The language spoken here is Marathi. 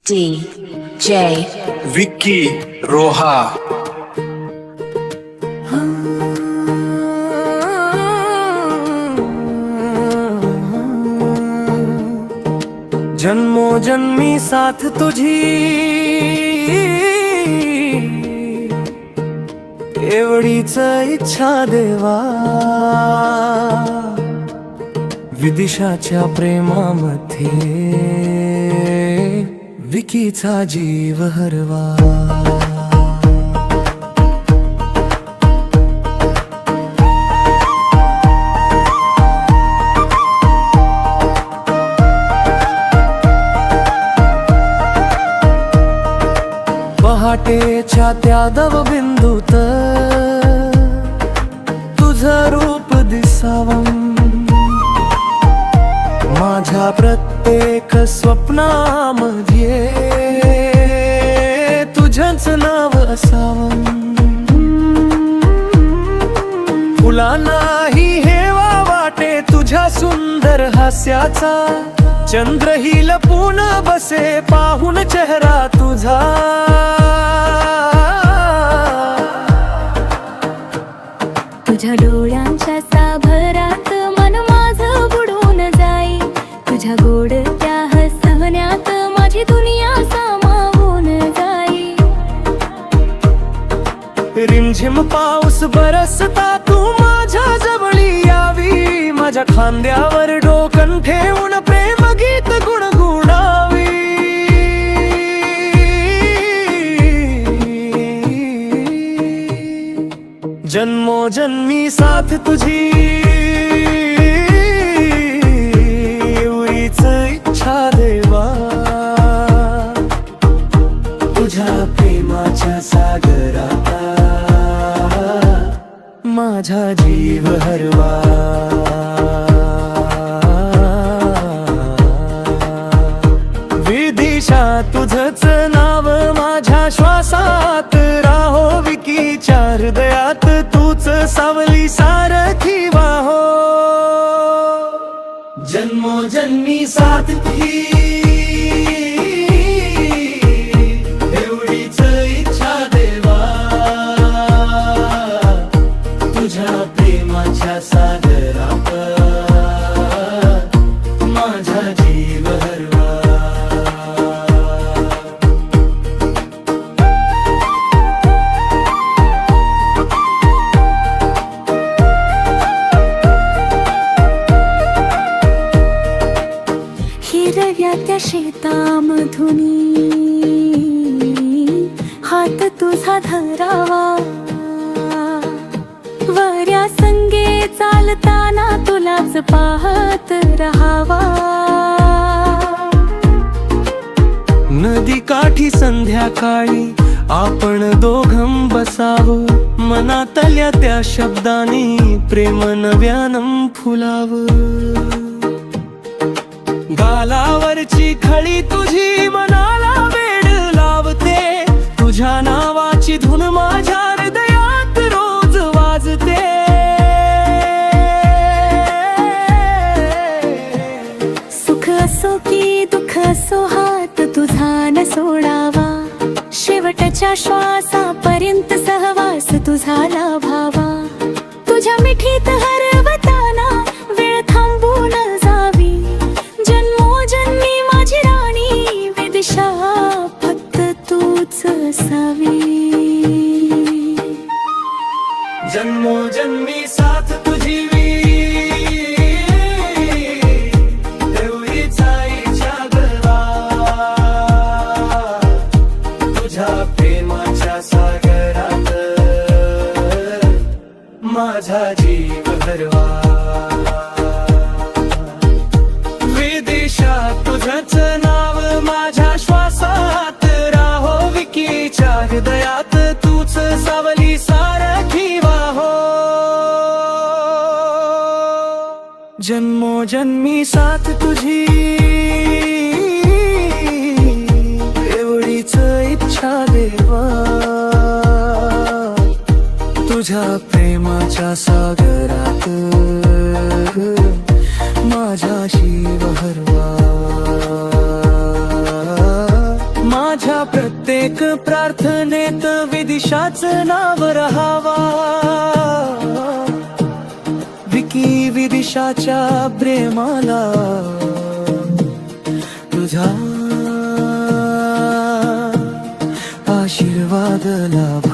DJ विक्की रोहा। जन्मों जन्मी साथ तुझी एवढीच इच्छा देवा, विदिशाच्या प्रेमामध्ये विकीचा जीव हरवा। पहाटेच्या त्या दवबिंदूत तुझं रूप दिसावं, माझ्या प्रत्येक स्वप्नामध्ये तुझंच नाव असावं। फुलांनाही हेवा वाटे तुझ्या सुंदर हास्याचा, चंद्रही लपून बसे पाहून चेहरा तुझा। तुझ्या डोळ्यांच्या साभरात मन माझं बुडून जाई, तुझ्या गोड त्या हसण्यात माझी दुनिया सामावून जाई। रिमझिम पाऊस बरसता तू माझ्या जवळी यावी, माझ्या खांद्यावर डोकं ठेवून प्रेम गीत गुणगुणावी। जन्मों जन्मी साथ तुझी एवढीच इच्छा देवा, तुझ्या प्रेमाच्या सागरात माझा जीव हरवा। विदिशा तुझंच नाव माझ्या श्वासात राहो, विकीच्या हृदयात तूच सावली सारखी वाहो। जन्मों जन्मी साथ तुझी एवढीच इच्छा देवा, तुझ्या प्रेमाच्या सागरात माझा जीव हरवा। हिरव्या त्या शेतामधुनी हात तुझा धरावा, वऱ्या संगे चालताना तुलाच पाहत रहावा। नदी काठी संध्याकाळी आपण दोघं बसावं, मनातल्या त्या शब्दांनी प्रेम नव्यानं फुलावं। गालावरची खळी तुझी मनाला वेड लावते, तुझ्या नावाची धुन माझ्या हृदयात रोज वाजते। सुख असो की दुःख असो हात तुझा न सोडावा, शेवटच्या श्वासापर्यंत सहवास तुझा लाभावा। तुझ्या मिठीत हरवताना वेळ थांबून जावी, जन्मोजन्मी माझी राणी विदिशा फक्त तूच असावी। जन्मों जन्मी साथ तुझी एवढीच इच्छा देवा, तुझ्या प्रेमाच्या सागरात माझा जीव हरवा। विदिशा तुझंच नाव माझ्या श्वासात राहो, विकीच्या हृदयात तूच सावली सारखी वाहो। जन्मों जन्मी साथ तुझी एवढीच इच्छा देवा, तुझ्या प्रेमाच्या सागरात माझ्या शिव हरवा। प्रत्येक प्रार्थनेत विदिशाचं नाव रहावा. विकी विदिशाच्या प्रेमाला तुझा आशीर्वाद लाभ.